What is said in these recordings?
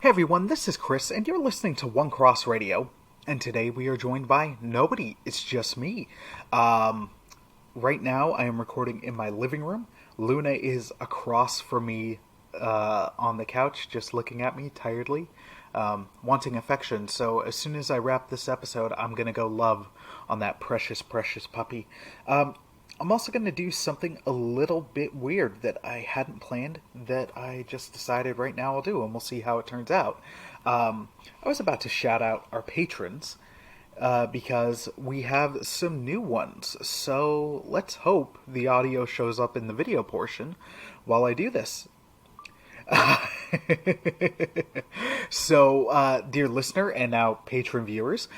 Hey everyone, this is Chris, and you're listening to One Cross Radio. And today we are joined by nobody. It's just me. Um, right now, I am recording in my living room. Luna is across from me on the couch, just looking at me tiredly, wanting affection. So as soon as I wrap this episode, I'm gonna go love on that precious, precious puppy. I'm also going to do something a little bit weird that I hadn't planned that I just decided right now I'll do, and we'll see how it turns out. I was about to shout out our patrons because we have some new ones. So let's hope the audio shows up in the video portion while I do this. So, dear listener and now patron viewers,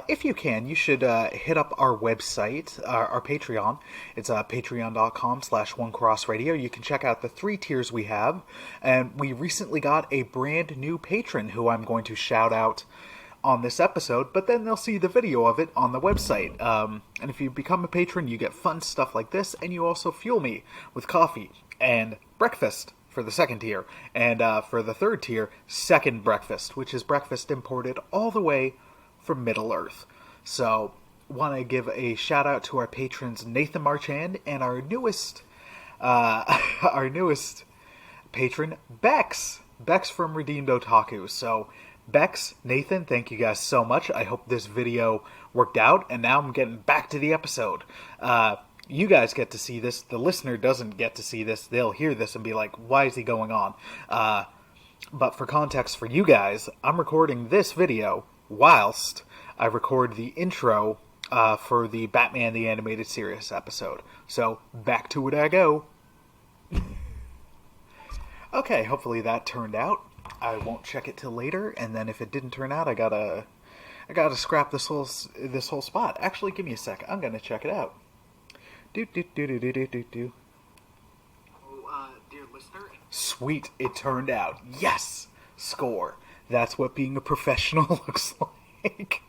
if you can, you should hit up our website, our Patreon. It's patreon.com/onecrossradio. You can check out the 3 tiers we have. And we recently got a brand new patron who I'm going to shout out on this episode, but then they'll see the video of it on the website. And if you become a patron, you get fun stuff like this, and you also fuel me with coffee and breakfast for the 2nd tier, and for the 3rd tier, second breakfast, which is breakfast imported all the way from Middle Earth. So, want to give a shout out to our patrons Nathan Marchand and our newest, our newest patron Bex. Bex from Redeemed Otaku. So, Bex, Nathan, thank you guys so much. I hope this video worked out, and now I'm getting back to the episode. You guys get to see this. The listener doesn't get to see this. They'll hear this and be like, why is he going on? But for context for you guys, I'm recording this video whilst I record the intro for the Batman the Animated Series episode. So, back to it I go. Okay, hopefully that turned out. I won't check it till later, and then if it didn't turn out, I gotta scrap this whole spot. Actually, give me a sec. I'm gonna check it out. Do. Oh, dear listener. Sweet, it turned out. Yes! Score. That's what being a professional looks like.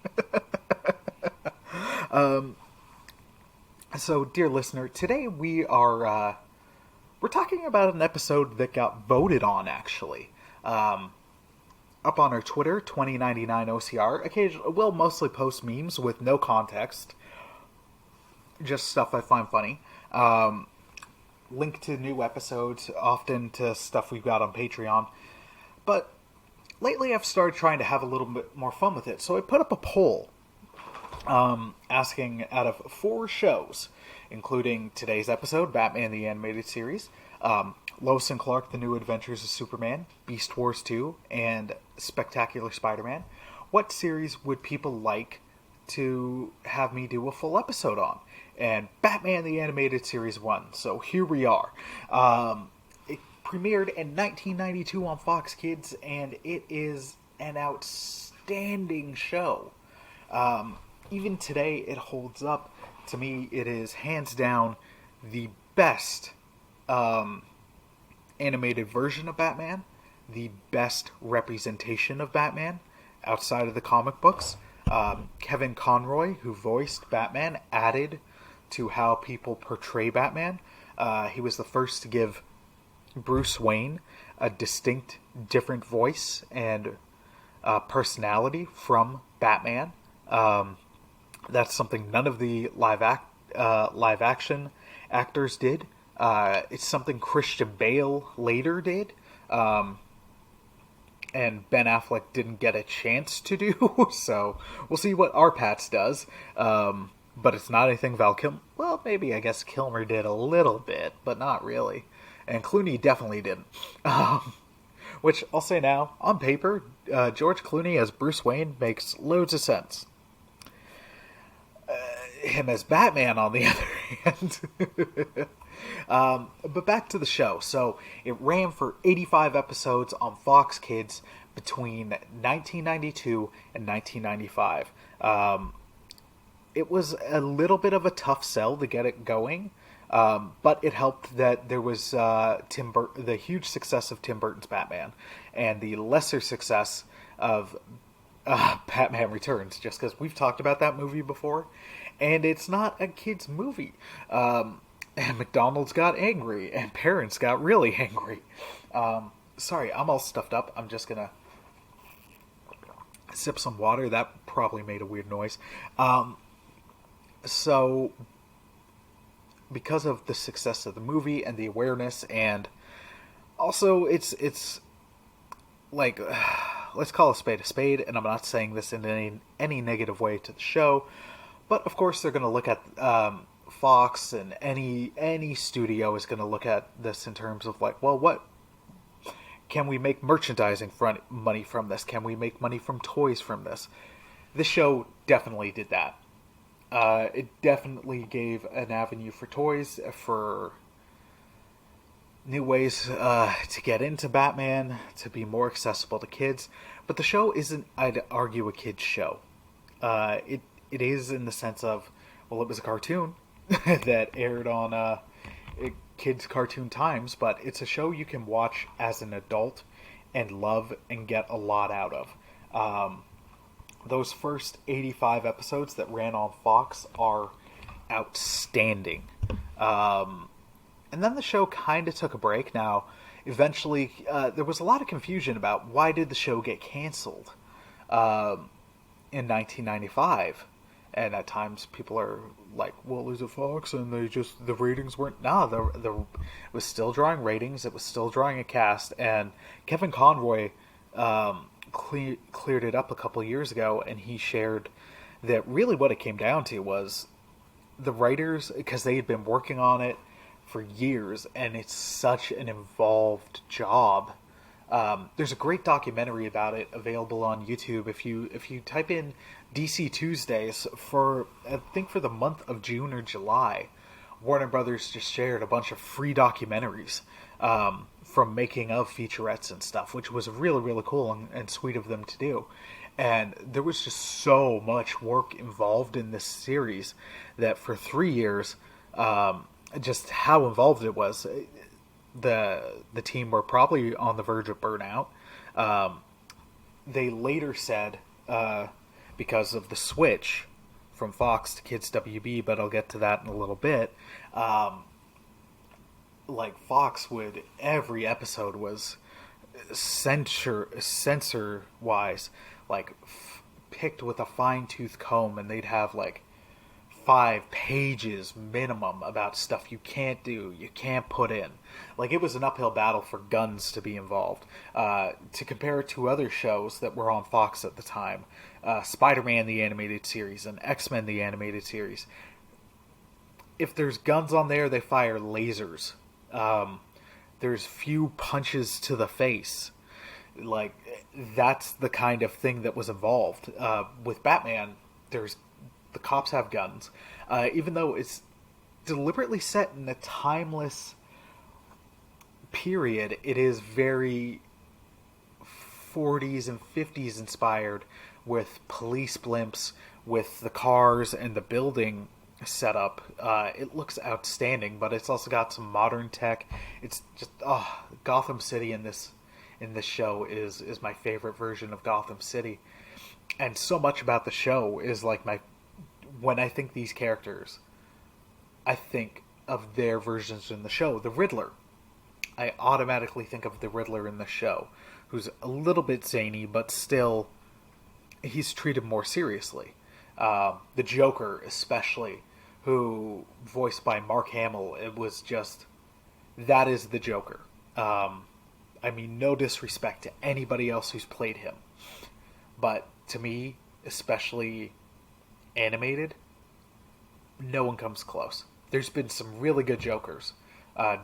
So, dear listener, today we're talking about an episode that got voted on, actually. Up on our Twitter, 2099 OCR. Occasionally, we'll mostly post memes with no context. Just stuff I find funny. Link to new episodes, often to stuff we've got on Patreon. But lately I've started trying to have a little bit more fun with it. So I put up a poll asking, out of 4 shows, including today's episode, Batman the Animated Series, Lois and Clark, The New Adventures of Superman, Beast Wars 2, and Spectacular Spider-Man, what series would people like to have me do a full episode on? And Batman the Animated Series won, so here we are. It premiered in 1992 on Fox Kids, and it is an outstanding show. Even today, it holds up. To me, it is hands down the best animated version of Batman, the best representation of Batman outside of the comic books. Kevin Conroy, who voiced Batman, added to how people portray Batman. He was the first to give Bruce Wayne a distinct, different voice and personality from Batman. That's something none of the live action actors did. It's something Christian Bale later did. And Ben Affleck didn't get a chance to do, so we'll see what Arpats does. But it's not anything Val Kilmer... Well, maybe, I guess Kilmer did a little bit, but not really. And Clooney definitely didn't. Which, I'll say now, on paper, George Clooney as Bruce Wayne makes loads of sense. Him as Batman, on the other hand... but back to the show. So, it ran for 85 episodes on Fox Kids between 1992 and 1995. It was a little bit of a tough sell to get it going, but it helped that there was the huge success of Tim Burton's Batman and the lesser success of Batman Returns, just because we've talked about that movie before, and it's not a kid's movie. And McDonald's got angry, and parents got really angry. Sorry, I'm all stuffed up. I'm just gonna sip some water. That probably made a weird noise. Um, so, because of the success of the movie and the awareness, and also it's like let's call a spade, and I'm not saying this in any negative way to the show, but of course they're going to look at Fox, and any studio is going to look at this in terms of like, well, what can we make merchandising money from this? Can we make money from toys from this? This show definitely did that. It definitely gave an avenue for toys, for new ways to get into Batman, to be more accessible to kids. But the show isn't, I'd argue, a kids show. It is in the sense of, well, it was a cartoon that aired on kids' cartoon times, but it's a show you can watch as an adult and love and get a lot out of. Those first 85 episodes that ran on Fox are outstanding. And then the show kind of took a break. Now, eventually, there was a lot of confusion about why did the show get canceled in 1995. And at times people are like, well, is it Fox? And the ratings weren't... No, it was still drawing ratings. It was still drawing a cast. And Kevin Conroy cleared it up a couple years ago, and he shared that really what it came down to was the writers, because they had been working on it for years, and it's such an involved job. There's a great documentary about it available on YouTube. If you type in DC Tuesdays for, I think, for the month of June or July, Warner Brothers just shared a bunch of free documentaries from making of featurettes and stuff, which was really, really cool and sweet of them to do. And there was just so much work involved in this series that for 3 years, just how involved it was. The team were probably on the verge of burnout. They later said, because of the switch from Fox to Kids WB, but I'll get to that in a little bit, like Fox would, every episode was censor wise, like picked with a fine-tooth comb, and they'd have like 5 pages minimum about stuff you can't do, you can't put in. Like, it was an uphill battle for guns to be involved. To compare it to other shows that were on Fox at the time, Spider-Man the animated series and X-Men the animated series, if there's guns on there, they fire lasers. There's few punches to the face. Like, that's the kind of thing that was involved. With Batman, the cops have guns. Even though it's deliberately set in a timeless period, it is very 40s and 50s inspired, with police blimps, with the cars and the building setup. It looks outstanding, but it's also got some modern tech. It's just Gotham City in this show is my favorite version of Gotham City, and so much about the show is like when I think these characters, I think of their versions in the show. The Riddler, I automatically think of the Riddler in the show, who's a little bit zany, but still, he's treated more seriously. The Joker, especially, who, voiced by Mark Hamill, it was just, that is the Joker. I mean, no disrespect to anybody else who's played him, but to me, especially animated, no one comes close. There's been some really good Jokers.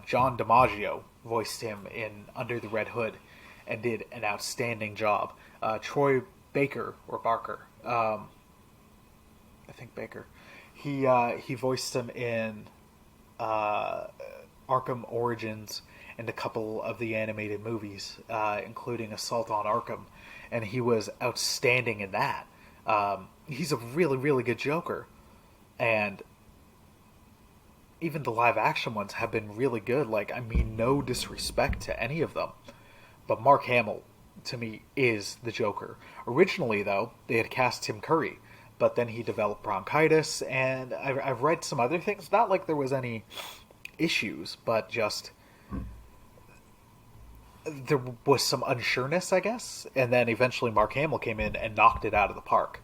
John DiMaggio voiced him in Under the Red Hood and did an outstanding job. Troy Baker, or Barker, I think Baker, he voiced him in Arkham Origins and a couple of the animated movies, including Assault on Arkham, and he was outstanding in that. He's a really, really good Joker, and even the live action ones have been really good. Like, I mean, no disrespect to any of them, but Mark Hamill, to me, is the Joker. Originally, though, they had cast Tim Curry, but then he developed bronchitis, and I've read some other things. Not like there was any issues, but just there was some unsureness, I guess, and then eventually Mark Hamill came in and knocked it out of the park.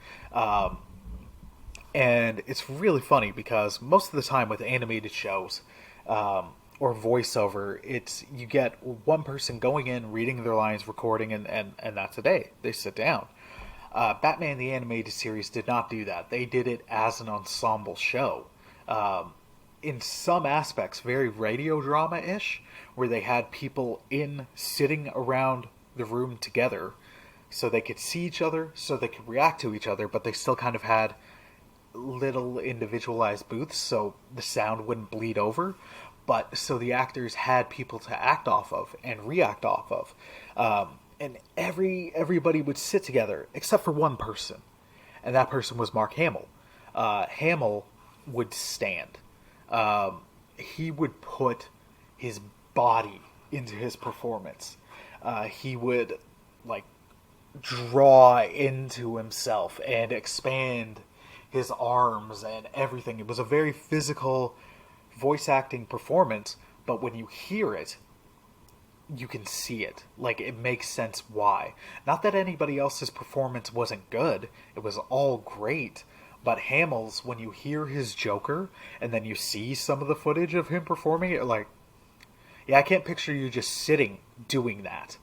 And it's really funny because most of the time with animated shows or voiceover, it's you get one person going in, reading their lines, recording, and that's a day. They sit down. Batman the Animated Series did not do that. They did it as an ensemble show. In some aspects, very radio drama-ish, where they had people sitting around the room together so they could see each other, so they could react to each other, but they still kind of had little individualized booths so the sound wouldn't bleed over, but so the actors had people to act off of and react off of. And everybody would sit together except for one person, and that person was Mark Hamill. Hamill would stand. He would put his body into his performance. He would like draw into himself and expand his arms and everything. It was a very physical voice acting performance, but when you hear it, you can see it. Like, it makes sense why. Not that anybody else's performance wasn't good. It was all great. But Hamill's, when you hear his Joker, and then you see some of the footage of him performing it, like, yeah, I can't picture you just sitting doing that.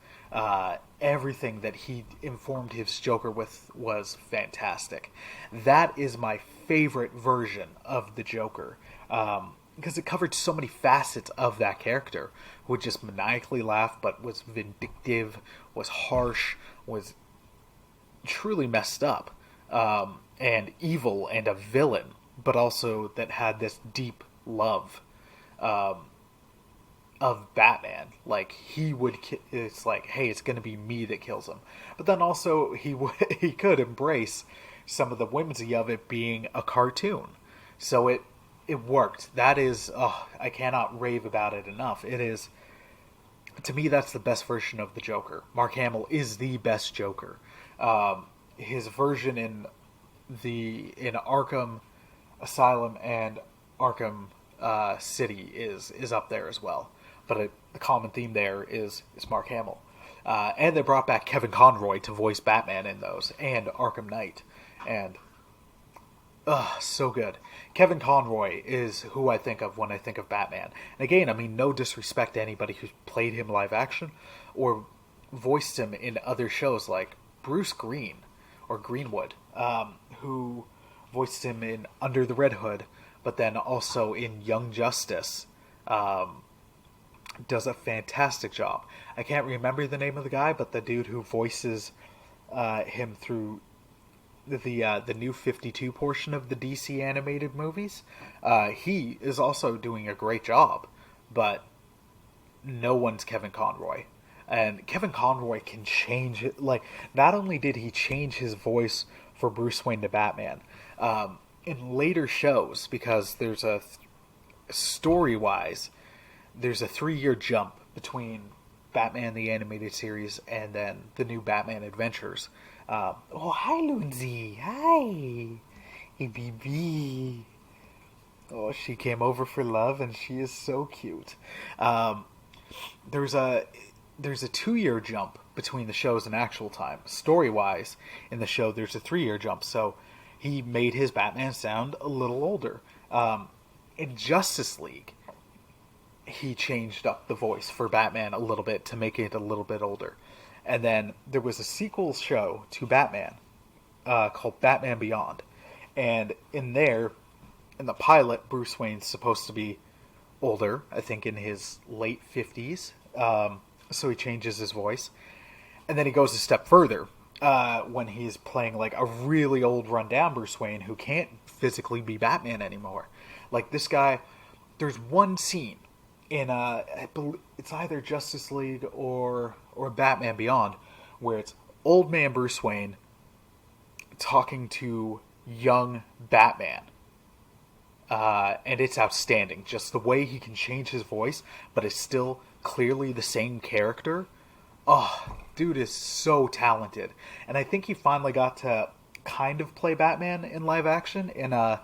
Everything that he informed his Joker with was fantastic. That is my favorite version of the Joker. Because it covered so many facets of that character, who would just maniacally laugh, but was vindictive, was harsh, was truly messed up, and evil, and a villain, but also that had this deep love of Batman. Like, he would, it's like, hey, it's going to be me that kills him. But then also, he could embrace some of the whimsy of it being a cartoon. So it worked. That is, I cannot rave about it enough. It is, to me, that's the best version of the Joker. Mark Hamill is the best Joker. His version in Arkham Asylum and Arkham City is up there as well. But the common theme there is Mark Hamill. And they brought back Kevin Conroy to voice Batman in those, and Arkham Knight. And, so good. Kevin Conroy is who I think of when I think of Batman. And again, I mean, no disrespect to anybody who's played him live action or voiced him in other shows, like Bruce Green, or Greenwood, who voiced him in Under the Red Hood, but then also in Young Justice. Does a fantastic job. I can't remember the name of the guy, but the dude who voices him through the new 52 portion of the DC animated movies, he is also doing a great job, but no one's Kevin Conroy. And Kevin Conroy can change it. Like, not only did he change his voice for Bruce Wayne to Batman, in later shows, because there's story-wise, there's a 3-year jump between Batman the Animated Series and then the new Batman Adventures. Hi, Lindsay. Hi. Hey, BB. Oh, she came over for love, and she is so cute. There's a 2-year jump between the shows in actual time. Story-wise, in the show, there's a 3-year jump, so he made his Batman sound a little older. In Justice League, he changed up the voice for Batman a little bit to make it a little bit older. And then there was a sequel show to Batman called Batman Beyond. And in the pilot, Bruce Wayne's supposed to be older, I think in his late 50s. So he changes his voice. And then he goes a step further when he's playing like a really old rundown Bruce Wayne who can't physically be Batman anymore. Like, this guy, there's one scene in it's either Justice League or Batman Beyond, where it's old man Bruce Wayne talking to young Batman. And it's outstanding. Just the way he can change his voice, but it's still clearly the same character. Oh, dude is so talented. And I think he finally got to kind of play Batman in live action in the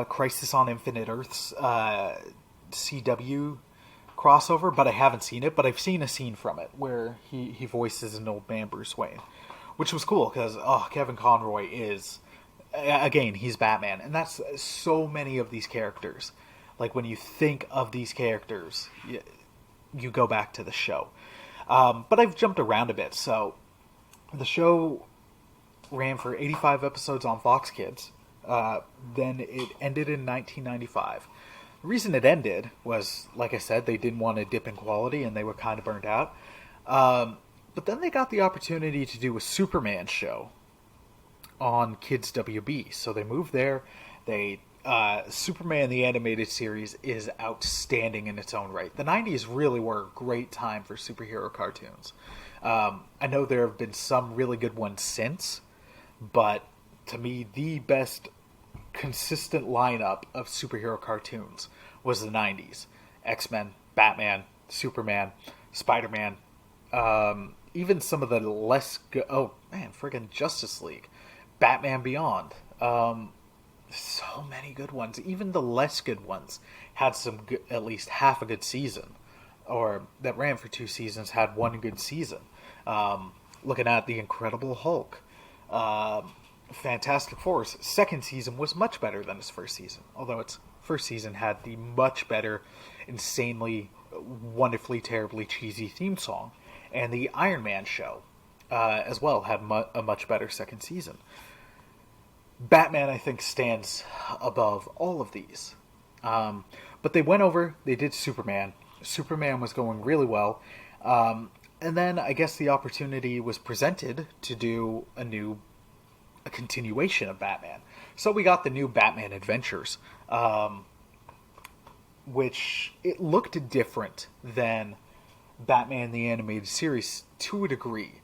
Crisis on Infinite Earths CW crossover, but I haven't seen it. But I've seen a scene from it where he voices an old man Bruce Wayne, which was cool because Kevin Conroy is, again, he's Batman, and that's so many of these characters. Like when you think of these characters, you go back to the show. But I've jumped around a bit. So the show ran for 85 episodes on Fox Kids. Then it ended in 1995. The reason it ended was, like I said, they didn't want to dip in quality and they were kind of burned out. But then they got the opportunity to do a Superman show on Kids WB. So they moved there. Superman the Animated Series is outstanding in its own right. The 90s really were a great time for superhero cartoons. I know there have been some really good ones since, but to me, the best consistent lineup of superhero cartoons was the 90s. X-Men, Batman, Superman, Spider-Man, even some of the less good... Oh, man, friggin' Justice League. Batman Beyond. So many good ones. Even the less good ones had at least half a good season. Or that ran for 2 seasons, had one good season. Looking at The Incredible Hulk. Fantastic Four's second season was much better than its first season. Although its first season had the much better, insanely, wonderfully, terribly cheesy theme song. And the Iron Man show, as well, had a much better second season. Batman, I think, stands above all of these. But they went over, they did Superman. Superman was going really well. And then I guess the opportunity was presented to do a continuation of Batman. So we got the new Batman Adventures, which it looked different than Batman the Animated Series to a degree.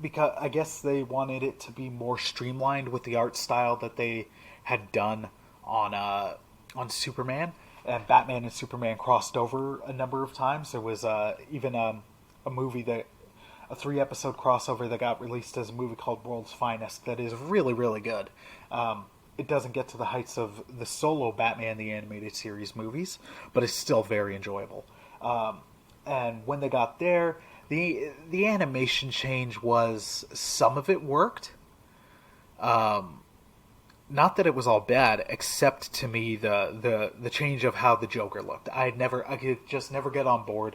Because I guess they wanted it to be more streamlined with the art style that they had done on Superman. And Batman and Superman crossed over a number of times. There was even a movie a 3-episode crossover that got released as a movie called World's Finest that is really, really good. It doesn't get to the heights of the solo Batman the Animated Series movies, but it's still very enjoyable. And when they got there, the animation change was, some of it worked. Not that it was all bad, except to me the change of how the Joker looked. I could just never get on board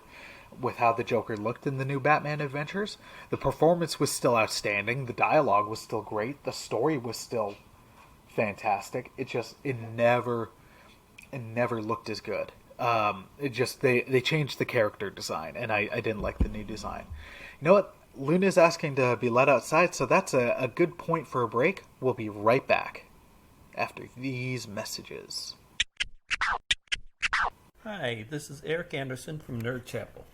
with how the Joker looked in the new Batman Adventures. The performance was still outstanding. The dialogue was still great. The story was still fantastic. It never looked as good. They changed the character design, and I didn't like the new design. You know what? Luna's asking to be let outside, so that's a good point for a break. We'll be right back after these messages. Hi, this is Eric Anderson from Nerd Chapel.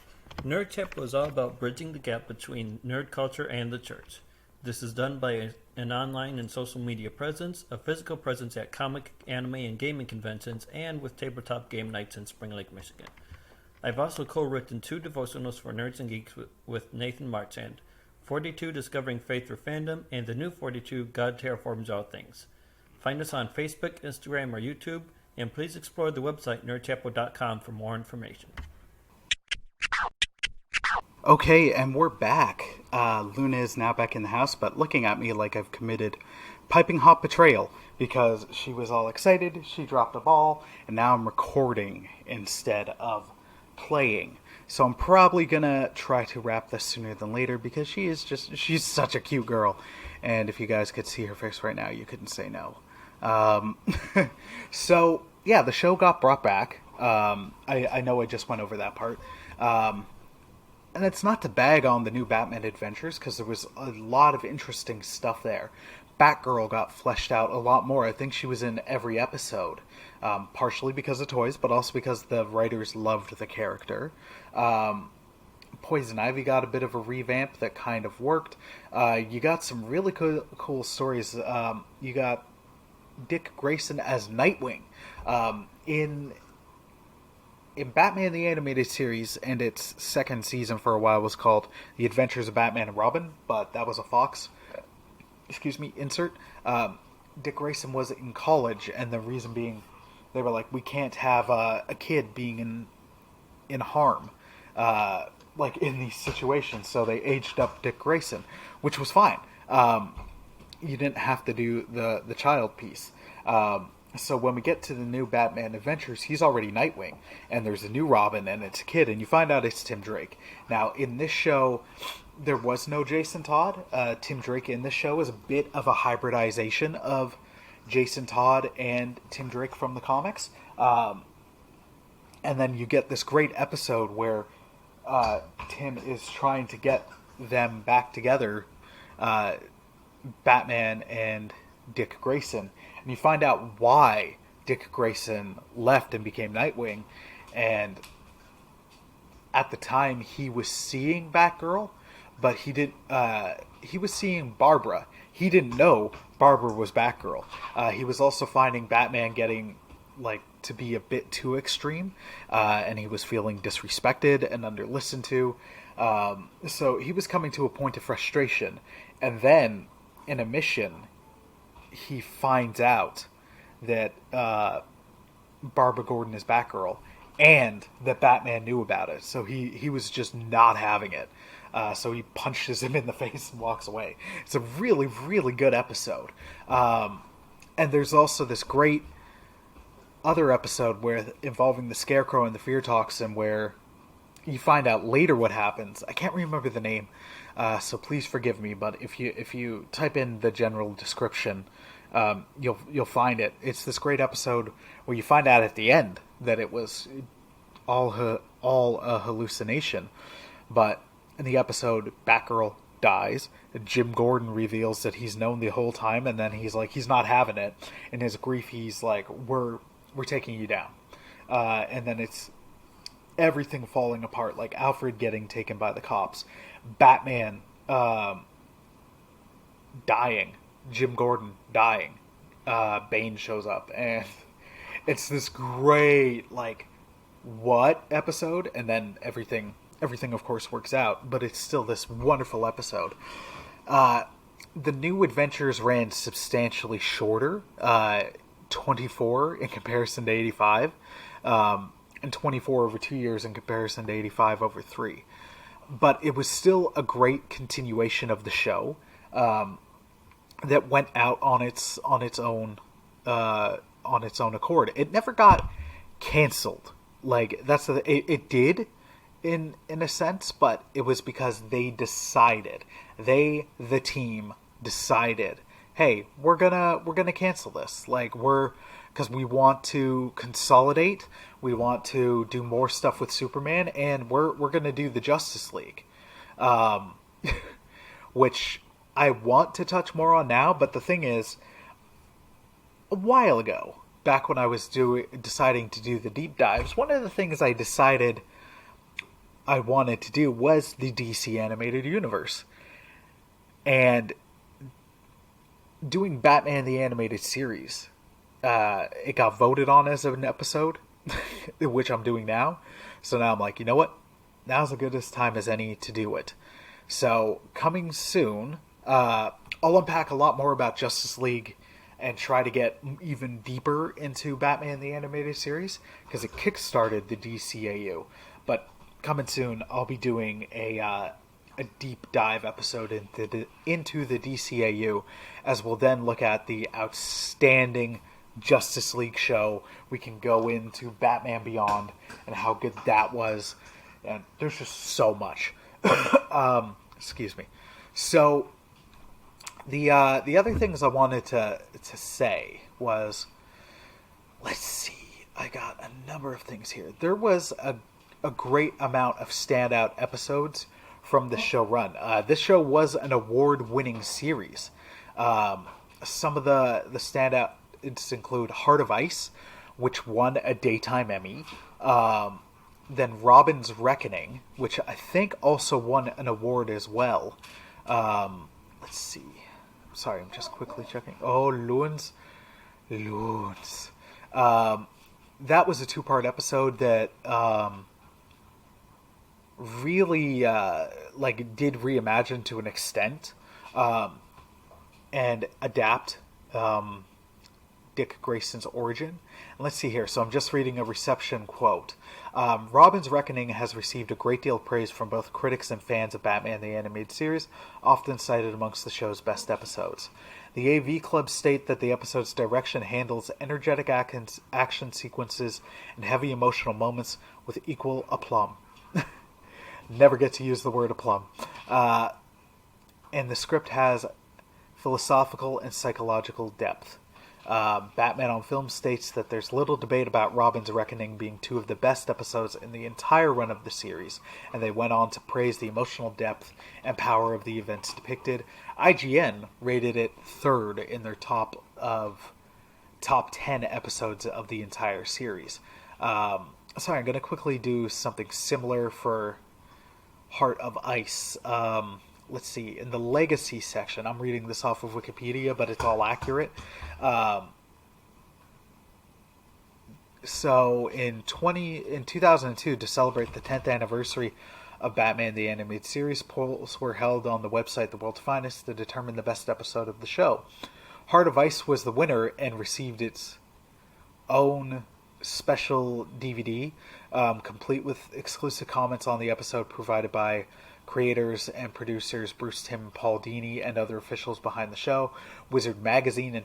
Nerd Chapel is all about bridging the gap between nerd culture and the church. This is done by an online and social media presence, a physical presence at comic, anime, and gaming conventions, and with tabletop game nights in Spring Lake, Michigan. I've also co-written 2 devotionals for nerds and geeks with Nathan Marchand, 42 Discovering Faith for Fandom, and the new 42 God Terraforms All Things. Find us on Facebook, Instagram, or YouTube, and please explore the website nerdchapel.com for more information. Okay, and we're back. Luna is now back in the house, but looking at me like I've committed piping hot betrayal because she was all excited, she dropped a ball, and now I'm recording instead of playing. So I'm probably gonna try to wrap this sooner than later because she's such a cute girl. And if you guys could see her face right now, you couldn't say no. So, yeah, the show got brought back. I know I just went over that part. And it's not to bag on the new Batman Adventures, because there was a lot of interesting stuff there. Batgirl got fleshed out a lot more. I think she was in every episode. Partially because of toys, but also because the writers loved the character. Poison Ivy got a bit of a revamp that kind of worked. You got some really cool stories. You got Dick Grayson as Nightwing. In Batman the Animated Series, and its second season for a while was called The Adventures of Batman and Robin, but that was a Fox, insert. Dick Grayson was in college, and the reason being, they were like, we can't have a kid being in in harm, like in these situations. So they aged up Dick Grayson, which was fine. You didn't have to do the child piece. So when we get to the new Batman Adventures, he's already Nightwing, and there's a new Robin, and it's a kid, and you find out it's Tim Drake. Now, in this show, there was no Jason Todd. Tim Drake in this show is a bit of a hybridization of Jason Todd and Tim Drake from the comics. And then you get this great episode where Tim is trying to get them back together, Batman and Dick Grayson. And you find out why Dick Grayson left and became Nightwing. And at the time, he was seeing Batgirl, but he didn't. He was seeing Barbara. He didn't know Barbara was Batgirl. He was also finding Batman getting to be a bit too extreme, and he was feeling disrespected and under-listened to. So he was coming to a point of frustration. And then, in a mission, he finds out that Barbara Gordon is Batgirl, and that Batman knew about it. So he was just not having it. So he punches him in the face and walks away. It's a really, really good episode. And there's also this great other episode involving the Scarecrow and the Fear Toxin, where you find out later what happens. I can't remember the name, so please forgive me. But if you type in the general description, you'll find it. It's this great episode where you find out at the end that it was all a hallucination. But in the episode, Batgirl dies. Jim Gordon reveals that he's known the whole time, and then he's not having it. In his grief, he's like, "We're taking you down," and then it's everything falling apart, like Alfred getting taken by the cops, Batman dying, Jim Gordon dying, Bane shows up, and it's this great what episode, and then everything of course works out, but it's still this wonderful episode. The new adventures ran substantially shorter, 24 in comparison to 85, and 24 over 2 years in comparison to 85 over 3. But it was still a great continuation of the show that went out on its own accord. It never got canceled. It did in a sense, but it was because they decided. The team decided, hey, we're gonna cancel this. Because we want to consolidate, we want to do more stuff with Superman, and we're gonna do the Justice League, which I want to touch more on now. But the thing is, a while ago, back when I was deciding to do the deep dives, one of the things I decided I wanted to do was the DC animated universe, and doing Batman the Animated Series. It got voted on as an episode, which I'm doing now. So now I'm like, you know what? Now's as good a time as any to do it. So coming soon, I'll unpack a lot more about Justice League and try to get even deeper into Batman the Animated Series, because it kickstarted the DCAU. But coming soon, I'll be doing a deep dive episode into the DCAU, as we'll then look at the outstanding Justice League show. We can go into Batman Beyond and how good that was, and there's just so much. Excuse me. So the other things I wanted to say was, let's see, I got a number of things here. There was a great amount of standout episodes from the show run. This show was an award-winning series. Some of the standout include Heart of Ice, which won a Daytime Emmy. Then Robin's Reckoning, which I think also won an award as well. Let's see. Sorry, I'm just quickly checking. Oh, Loons. That was a 2-part episode that really did reimagine to an extent, and adapt Dick Grayson's origin. And let's see here. So I'm just reading a reception quote. Robin's Reckoning has received a great deal of praise from both critics and fans of Batman the Animated Series, often cited amongst the show's best episodes. The AV Club state that the episode's direction handles energetic action sequences and heavy emotional moments with equal aplomb. Never get to use the word aplomb. And the script has philosophical and psychological depth. Batman on Film states that there's little debate about Robin's Reckoning being two of the best episodes in the entire run of the series, and they went on to praise the emotional depth and power of the events depicted. IGN rated it third in their top 10 episodes of the entire series. Sorry, I'm going to quickly do something similar for Heart of Ice. Let's see, in the Legacy section, I'm reading this off of Wikipedia, but it's all accurate. So in 2002, to celebrate the 10th anniversary of Batman the Animated Series, polls were held on the website The World's Finest to determine the best episode of the show. Heart of Ice was the winner and received its own special DVD, complete with exclusive comments on the episode provided by creators and producers Bruce Timm and Paul Dini and other officials behind the show. Wizard Magazine in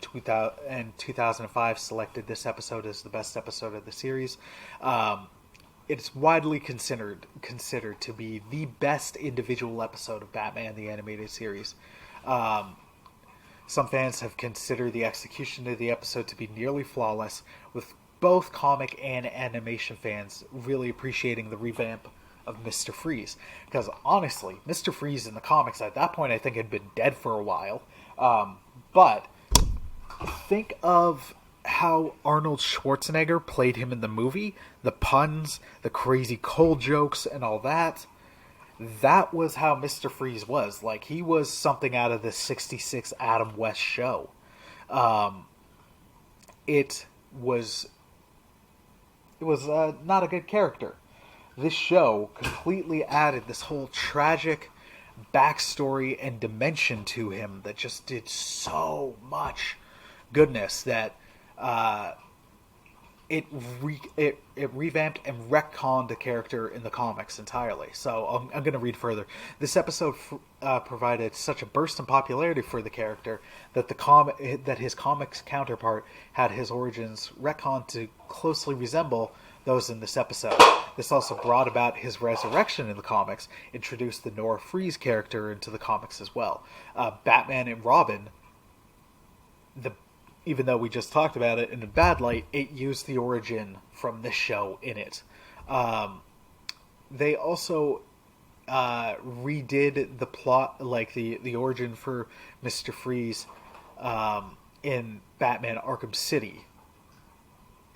2005 selected this episode as the best episode of the series. It's widely considered to be the best individual episode of Batman the Animated Series. Some fans have considered the execution of the episode to be nearly flawless, with both comic and animation fans really appreciating the revamp of Mr. Freeze. Because honestly, Mr. Freeze in the comics at that point I think had been dead for a while. But think of how Arnold Schwarzenegger played him in the movie. The puns, the crazy cold jokes, and all that. That was how Mr. Freeze was. Like, he was something out of the 66 Adam West show. It was not a good character. This show completely added this whole tragic backstory and dimension to him that just did so much goodness that it revamped and retconned the character in the comics entirely. So I'm going to read further. This episode provided such a burst in popularity for the character that that his comics counterpart had his origins retconned to closely resemble those in this episode. This also brought about his resurrection in the comics, introduced the Nora Freeze character into the comics as well. Batman and Robin, even though we just talked about it in a bad light, it used the origin from this show in it. They also redid the plot, like the origin for Mr. Freeze in Batman Arkham City.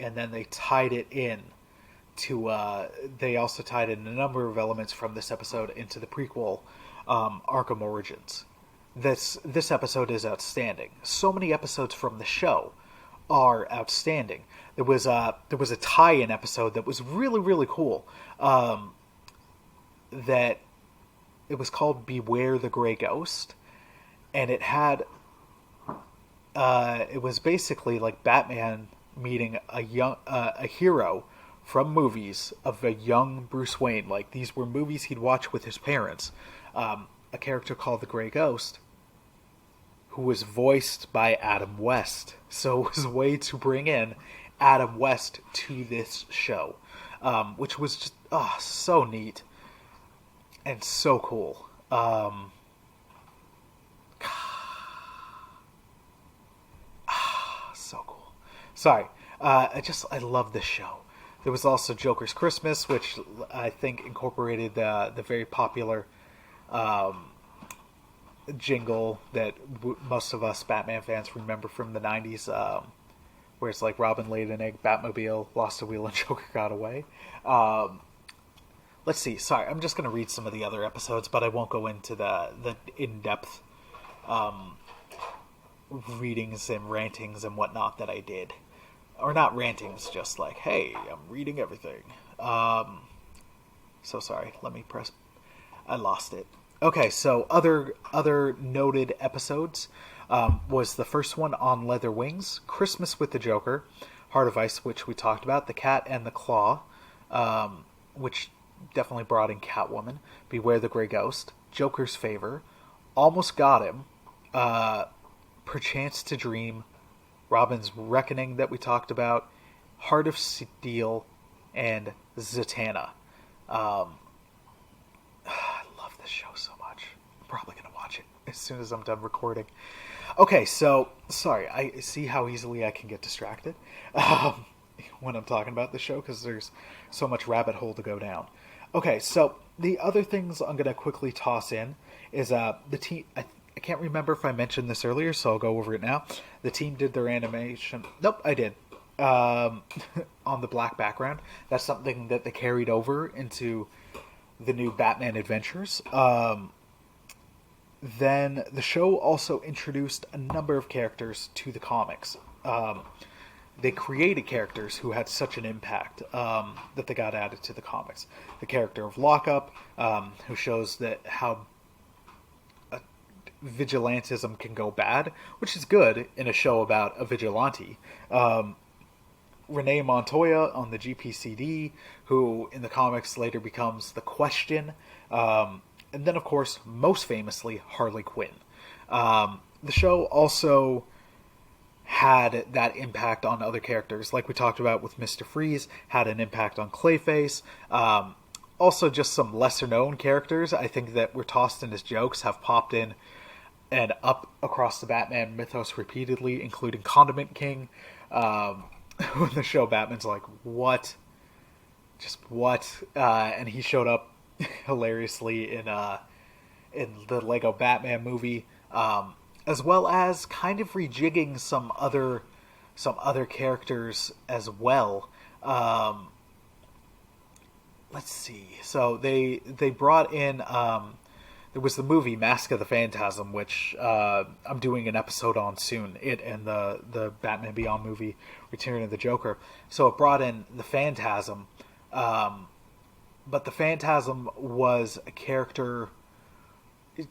And then they tied it in to, they also tied in a number of elements from this episode into the prequel, Arkham Origins. This episode is outstanding. So many episodes from the show are outstanding. There was a tie-in episode that was really, really cool. That it was called Beware the Grey Ghost, and it had it was basically like Batman meeting a hero from movies of a young Bruce Wayne. Like, these were movies he'd watch with his parents. A character called the Grey Ghost, who was voiced by Adam West. So it was a way to bring in Adam West to this show, which was just so neat and so cool. So cool. Sorry, I love this show. There was also Joker's Christmas, which I think incorporated the very popular jingle that most of us Batman fans remember from the 90s, where it's like Robin laid an egg, Batmobile lost a wheel, and Joker got away. Let's see. Sorry, I'm just going to read some of the other episodes, but I won't go into the in-depth readings and rantings and whatnot that I did. Or not rantings, just like, hey, I'm reading everything. So sorry, let me press... I lost it. Okay, so other noted episodes was the first one on Leather Wings, Christmas with the Joker, Heart of Ice, which we talked about, The Cat and the Claw, which definitely brought in Catwoman, Beware the Grey Ghost, Joker's Favor, Almost Got Him, Perchance to Dream, Robin's Reckoning that we talked about, Heart of Steel, and Zatanna. I love this show so much. I'm probably going to watch it as soon as I'm done recording. Okay, so, sorry, I see how easily I can get distracted when I'm talking about the show, because there's so much rabbit hole to go down. Okay, so the other things I'm going to quickly toss in is the team. I can't remember if I mentioned this earlier, so I'll go over it now. The team did their animation. Nope, I did. On the black background. That's something that they carried over into the new Batman Adventures. Then the show also introduced a number of characters to the comics. They created characters who had such an impact that they got added to the comics. The character of Lockup, who shows that how vigilantism can go bad, which is good in a show about a vigilante. Renee Montoya on the GPCD, who in the comics later becomes the Question. And then, of course, most famously, Harley Quinn. The show also had that impact on other characters, like we talked about with Mr. Freeze, had an impact on Clayface. Also, just some lesser-known characters, I think, that were tossed in as jokes have popped in and up across the Batman mythos repeatedly, including Condiment King. When the show Batman's like, what? Just what? And he showed up hilariously in the Lego Batman movie, as well as kind of rejigging some other characters as well. Let's see. So they brought in. There was the movie Mask of the Phantasm, which I'm doing an episode on soon. It and the Batman Beyond movie, Return of the Joker. So it brought in the Phantasm, but the Phantasm was a character,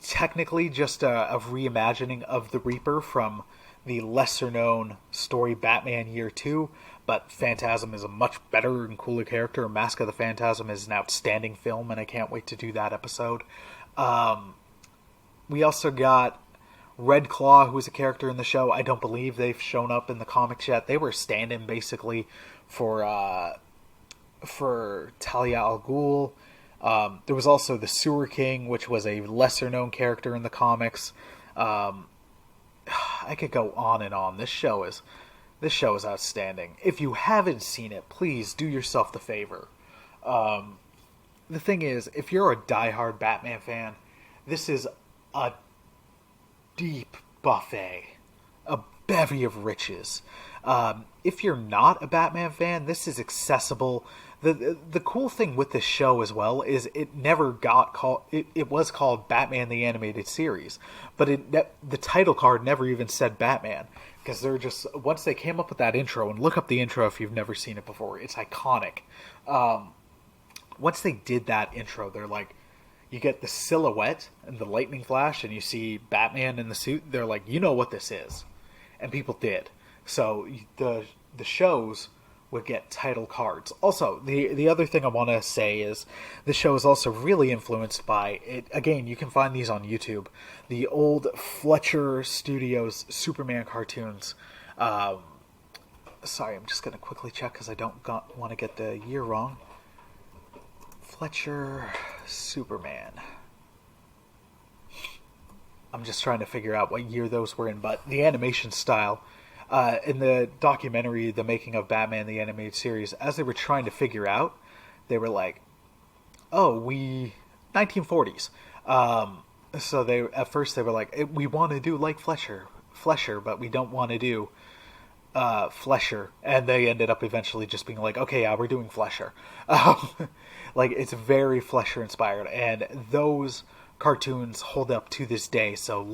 technically just a reimagining of the Reaper from the lesser-known story Batman Year 2, but Phantasm is a much better and cooler character. Mask of the Phantasm is an outstanding film, and I can't wait to do that episode. We also got Red Claw, who is a character in the show. I don't believe they've shown up in the comics yet. They were stand-in, basically, for Talia al Ghul. There was also the Sewer King, which was a lesser-known character in the comics. I could go on and on. This show is outstanding. If you haven't seen it, please do yourself the favor. The thing is, if you're a diehard Batman fan, this is a deep buffet, a bevy of riches. If you're not a Batman fan, this is accessible. The cool thing with this show as well is it never got called. It was called Batman the Animated Series, but the title card never even said Batman, because they're just, once they came up with that intro, and look up the intro if you've never seen it before, it's iconic. Once they did that intro, they're like, you get the silhouette and the lightning flash, and you see Batman in the suit. They're like, you know what this is, and people did. So the shows would get title cards. Also, the other thing I want to say is the show is also really influenced by it. Again, you can find these on YouTube. The old Fletcher Studios Superman cartoons. Sorry, I'm just going to quickly check because I don't want to get the year wrong. Fletcher Superman. I'm just trying to figure out what year those were in, but the animation style, in the documentary, The Making of Batman, the Animated Series, as they were trying to figure out, they were like, 1940s. So at first they were like, we want to do like Fletcher, but we don't want to do Flesher, and they ended up eventually just being like, okay, yeah, we're doing Flesher. Like, it's very Flesher inspired, and those cartoons hold up to this day. So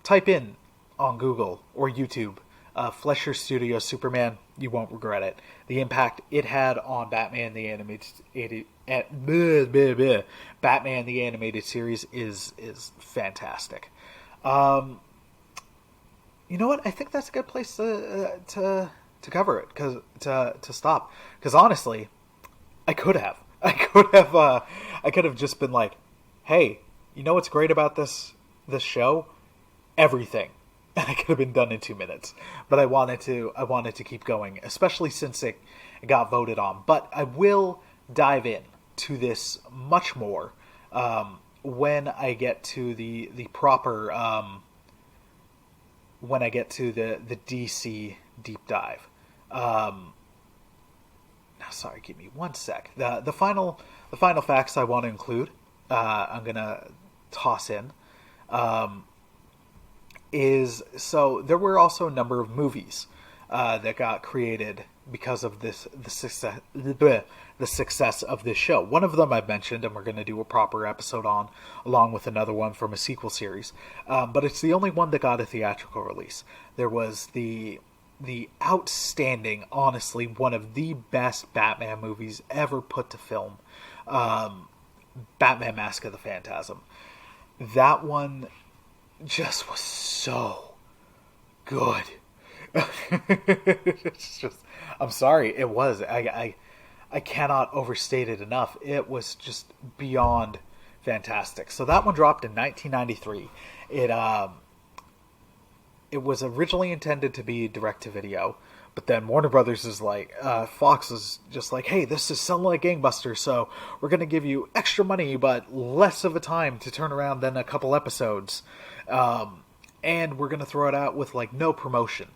type in on Google or YouTube, Fletcher Studios Superman. You won't regret it. The impact it had on Batman the And bleh, bleh, bleh. Batman the Animated Series is fantastic. You know what? I think that's a good place to cover it, because to stop. Because honestly, I could have. I could have just been like, "Hey, you know what's great about this show? Everything." And I could have been done in 2 minutes. But I wanted to keep going, especially since it got voted on. But I will dive in to this much more when I get to the proper when I get to the DC deep dive. Now, sorry, give me one sec. The final facts I want to include, I'm gonna toss in, is so there were also a number of movies that got created because of the success of this show. One of them I've mentioned, and we're going to do a proper episode on, along with another one from a sequel series. But it's the only one that got a theatrical release. There was the outstanding, honestly, one of the best Batman movies ever put to film, Batman Mask of the Phantasm. That one just was so good. It's just, I'm sorry, it was. I cannot overstate it enough. It was just beyond fantastic. So that one dropped in 1993. It was originally intended to be direct-to-video, but then Warner Brothers is like, Fox is just like, hey, this is selling like gangbusters, so we're going to give you extra money, but less of a time to turn around than a couple episodes. And we're going to throw it out with, like, no promotion.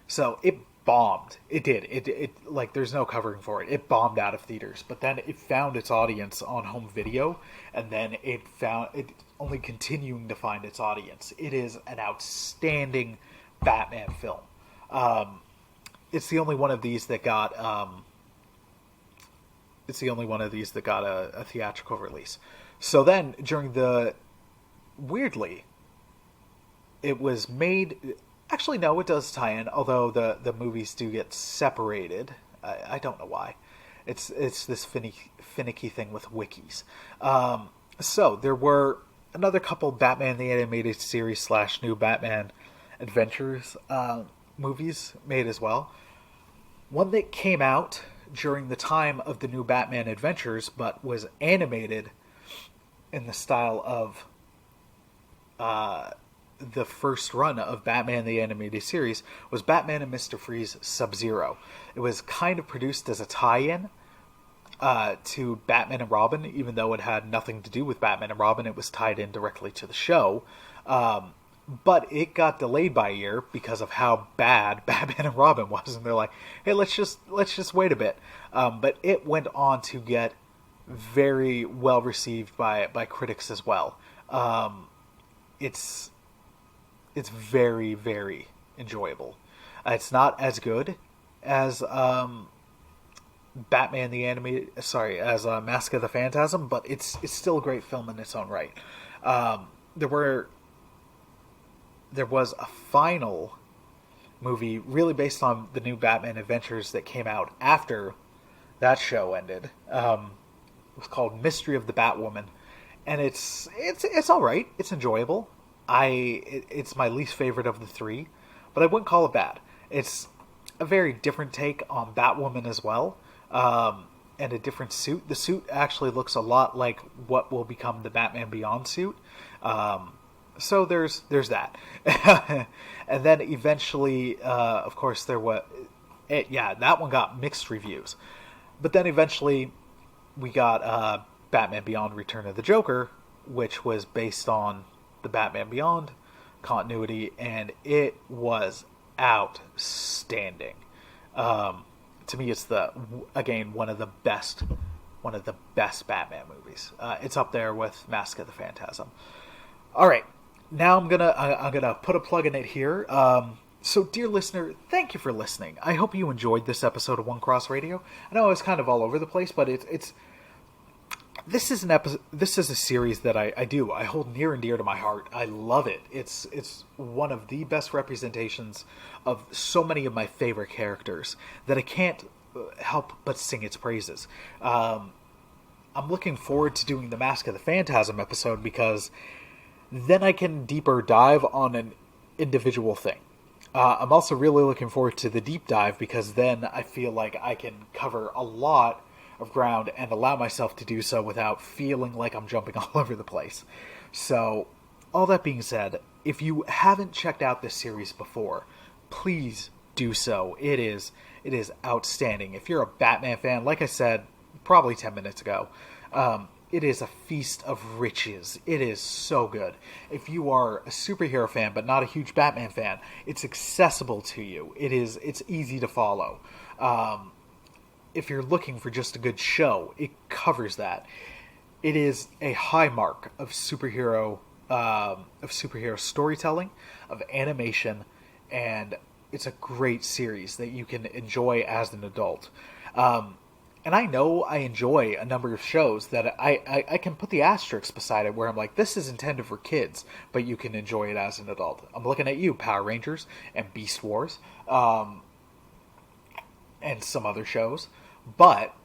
So it bombed. It did. It like, there's no covering for it. It bombed out of theaters, but then it found its audience on home video, and then it only continuing to find its audience. It is an outstanding Batman film. It's the only one of these that got a theatrical release. So then, weirdly, it was made. Actually, no, it does tie in. Although the movies do get separated. I don't know why. It's this finicky thing with wikis. So there were another couple Batman the Animated Series / New Batman Adventures movies made as well. One that came out during the time of the New Batman Adventures, but was animated in the style of the first run of Batman the Animated Series, was Batman and Mr. Freeze Sub-Zero. It was kind of produced as a tie-in to Batman and Robin, even though it had nothing to do with Batman and Robin. It was tied in directly to the show. But it got delayed by a year because of how bad Batman and Robin was, and they're like, "Hey, let's just wait a bit." But it went on to get very well received by critics as well. It's very, very enjoyable. It's not as good as Batman the Animated, as Mask of the Phantasm, but it's still a great film in its own right. There was a final movie really based on the New Batman Adventures that came out after that show ended. It was called Mystery of the Batwoman, and it's all right. It's enjoyable. It's my least favorite of the three, but I wouldn't call it bad. It's a very different take on Batwoman as well, and a different suit. The suit actually looks a lot like what will become the Batman Beyond suit. So there's that. And then eventually, of course, that one got mixed reviews. But then eventually we got Batman Beyond Return of the Joker, which was based on the Batman Beyond continuity, and it was outstanding. To me, it's one of the best Batman movies. It's up there with Mask of the Phantasm. All right, now I'm gonna put a plug in it here. So, dear listener, thank you for listening. I hope you enjoyed this episode of One Cross Radio. I know I was kind of all over the place, but this is a series that I hold near and dear to my heart. I love it. It's one of the best representations of so many of my favorite characters that I can't help but sing its praises. I'm looking forward to doing the Mask of the Phantasm episode because then I can deeper dive on an individual thing. I'm also really looking forward to the deep dive because then I feel like I can cover a lot of ground and allow myself to do so without feeling like I'm jumping all over the place. So, all that being said, if you haven't checked out this series before, please do so. It is outstanding. If you're a Batman fan, like I said probably 10 minutes ago, it is a feast of riches. It is so good. If you are a superhero fan but not a huge Batman fan, it's accessible to you. It's easy to follow. If you're looking for just a good show, it covers that. It is a high mark of superhero storytelling, of animation, and it's a great series that you can enjoy as an adult. And I know I enjoy a number of shows that I can put the asterisks beside it where I'm like, this is intended for kids, but you can enjoy it as an adult. I'm looking at you, Power Rangers and Beast Wars, and some other shows. But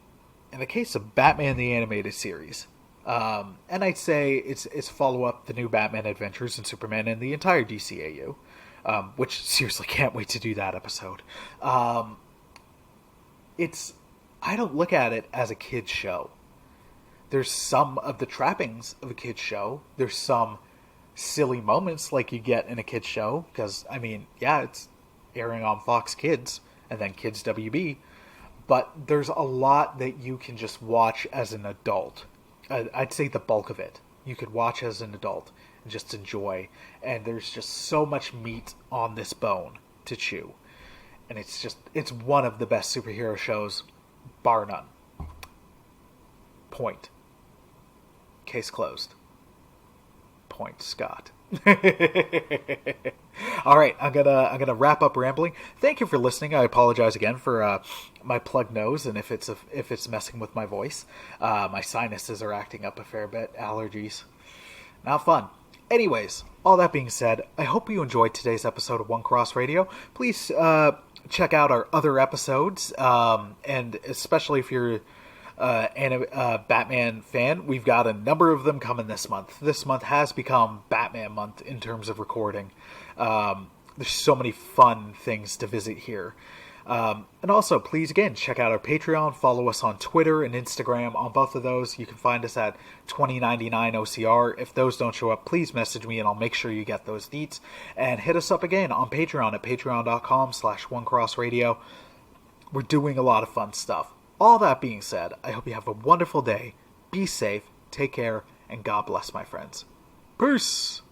in the case of Batman the Animated Series, and I'd say it's follow-up the new Batman Adventures and Superman and the entire DCAU, which seriously can't wait to do that episode. I don't look at it as a kid's show. There's some of the trappings of a kid's show. There's some silly moments like you get in a kid's show. Because, I mean, yeah, it's airing on Fox Kids and then Kids WB. But there's a lot that you can just watch as an adult. I'd say the bulk of it you could watch as an adult and just enjoy. And there's just so much meat on this bone to chew. And it's one of the best superhero shows, bar none. Point. Case closed. Point, Scott. All right, I'm gonna wrap up rambling. Thank you for listening. I apologize again for my plug nose and if it's messing with my voice. My sinuses are acting up a fair bit. Allergies, not fun. Anyways, all that being said, I hope you enjoyed today's episode of One Cross Radio. Please check out our other episodes, and especially if you're a Batman fan, we've got a number of them coming this month. This month has become Batman month in terms of recording. There's so many fun things to visit here. And also, please, again, check out our Patreon. Follow us on Twitter and Instagram. On both of those, you can find us at 2099 OCR. If those don't show up, please message me and I'll make sure you get those deets. And hit us up again on Patreon at patreon.com/OneCrossRadio. We're doing a lot of fun stuff. All that being said, I hope you have a wonderful day. Be safe, take care, and God bless, my friends. Peace!